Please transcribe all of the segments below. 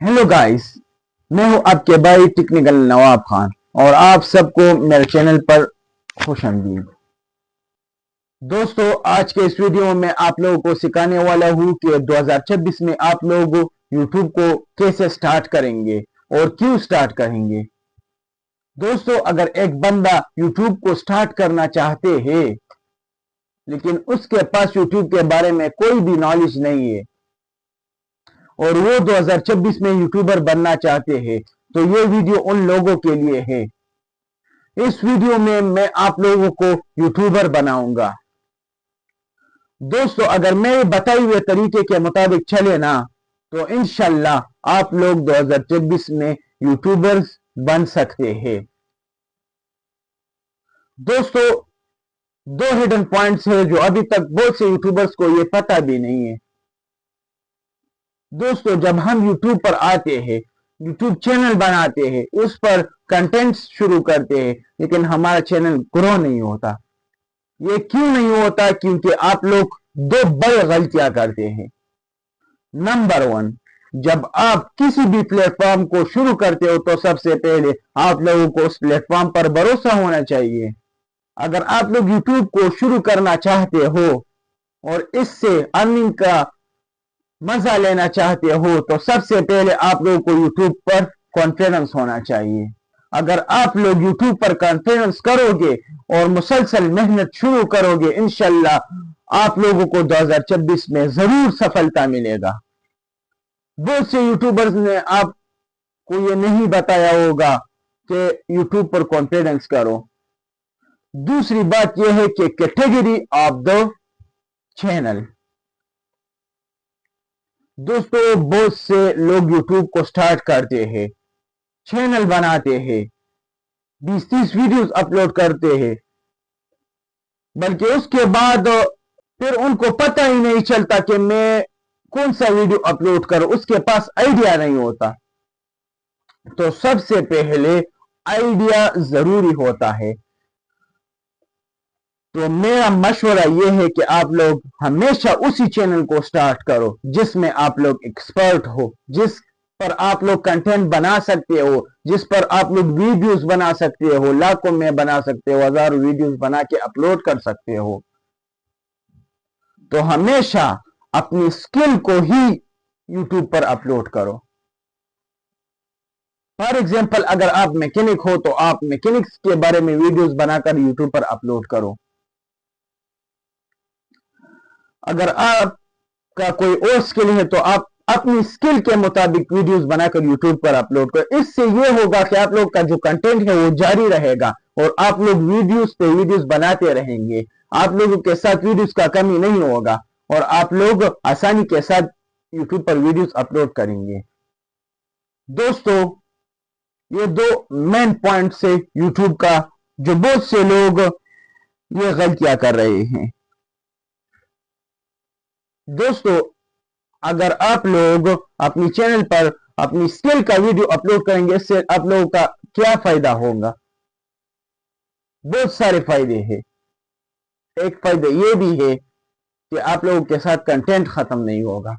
Hello guys, मैं हूं आपके भाई टेक्निकल नवाब खान और आप सबको मेरे चैनल पर खुशामदीद। दोस्तों, आज के इस वीडियो में आप लोगों को सिखाने वाला हूं कि 2026 में आप लोग यूट्यूब को कैसे स्टार्ट करेंगे और क्यों स्टार्ट करेंगे। दोस्तों, अगर एक बंदा यूट्यूब को स्टार्ट करना चाहते हैं लेकिन उसके पास यूट्यूब के बारे में कोई भी नॉलेज नहीं है और वो 2026 में यूट्यूबर बनना चाहते हैं, तो ये वीडियो उन लोगों के लिए है। इस वीडियो में मैं आप लोगों को यूट्यूबर बनाऊंगा। दोस्तों, अगर मेरे बताए हुए तरीके के मुताबिक चले ना तो इंशाल्लाह आप लोग 2026 में यूट्यूबर्स बन सकते हैं। दोस्तों, दो हिडन पॉइंट्स है जो अभी तक बहुत से यूट्यूबर्स को ये पता भी नहीं है। दोस्तों, जब हम यूट्यूब पर आते हैं, यूट्यूब चैनल बनाते हैं, उस पर कंटेंट्स शुरू करते हैं, लेकिन हमारा चैनल ग्रो नहीं होता। ये क्यों नहीं होता? क्योंकि आप लोग दो बड़ी गलतियां करते हैं। नंबर 1, जब आप किसी भी प्लेटफॉर्म को शुरू करते हो तो सबसे पहले आप लोगों को उस प्लेटफॉर्म पर भरोसा होना चाहिए। अगर आप लोग यूट्यूब को शुरू करना चाहते हो और इससे अर्निंग का मजा लेना चाहते हो तो सबसे पहले आप लोगों को यूट्यूब पर कॉन्फिडेंस होना चाहिए। अगर आप लोग यूट्यूब पर कॉन्फिडेंस करोगे और मुसलसल मेहनत शुरू करोगे, इंशाल्लाह आप लोगों को 2026 में जरूर सफलता मिलेगा। बहुत से यूट्यूबर्स ने आपको ये नहीं बताया होगा कि यूट्यूब पर कॉन्फिडेंस करो। दूसरी बात यह है कि कैटेगरी ऑफ द चैनल। दोस्तों, बहुत से लोग यूट्यूब को स्टार्ट करते हैं, चैनल बनाते हैं, 20-30 वीडियोस अपलोड करते हैं, बल्कि उसके बाद फिर उनको पता ही नहीं चलता कि मैं कौन सा वीडियो अपलोड करूं, उसके पास आइडिया नहीं होता। तो सबसे पहले आइडिया जरूरी होता है। तो मेरा मशवरा यह है कि आप लोग हमेशा उसी चैनल को स्टार्ट करो जिसमें आप लोग एक्सपर्ट हो, जिस पर आप लोग कंटेंट बना सकते हो, जिस पर आप लोग वीडियोस बना सकते हो, लाखों में बना सकते हो, हजारों वीडियोस बना के अपलोड कर सकते हो। तो हमेशा अपनी स्किल को ही यूट्यूब पर अपलोड करो। फॉर एग्जाम्पल, अगर आप मैकेनिक हो तो आप मैकेनिक्स के बारे में वीडियोस बनाकर यूट्यूब पर अपलोड करो। अगर आपका कोई और स्किल है तो आप अपनी स्किल के मुताबिक वीडियोस बनाकर यूट्यूब पर अपलोड करो। इससे यह होगा कि आप लोग का जो कंटेंट है वो जारी रहेगा और आप लोग वीडियोस पे वीडियोस बनाते रहेंगे। आप लोगों के साथ वीडियोस का कमी नहीं होगा और आप लोग आसानी के साथ यूट्यूब पर वीडियोस अपलोड करेंगे। दोस्तों, ये दो मेन पॉइंट से यूट्यूब का जो बहुत से लोग ये गलतियां कर रहे हैं। दोस्तों, अगर आप लोग अपनी चैनल पर अपनी स्किल का वीडियो अपलोड करेंगे, इससे आप लोगों का क्या फायदा होगा? बहुत सारे फायदे हैं। एक फायदा ये भी है कि आप लोगों के साथ कंटेंट खत्म नहीं होगा।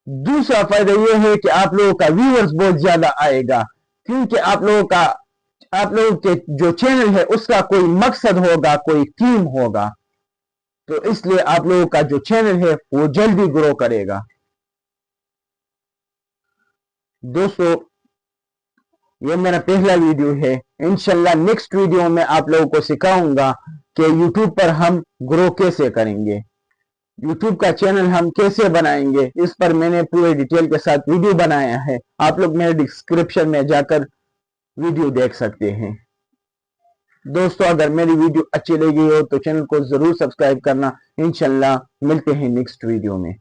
दूसरा फायदा यह है कि आप लोगों का व्यूअर्स बहुत ज्यादा आएगा, क्योंकि आप लोगों के जो चैनल है उसका कोई मकसद होगा, कोई थीम होगा। तो इसलिए आप लोगों का जो चैनल है वो जल्दी ग्रो करेगा। दोस्तों, ये मेरा पहला वीडियो है। इंशाल्लाह नेक्स्ट वीडियो में आप लोगों को सिखाऊंगा कि यूट्यूब पर हम ग्रो कैसे करेंगे, यूट्यूब का चैनल हम कैसे बनाएंगे। इस पर मैंने पूरे डिटेल के साथ वीडियो बनाया है, आप लोग मेरे डिस्क्रिप्शन में जाकर वीडियो देख सकते हैं। दोस्तों, अगर मेरी वीडियो अच्छी लगी हो तो चैनल को जरूर सब्सक्राइब करना। इंशाल्लाह मिलते हैं नेक्स्ट वीडियो में।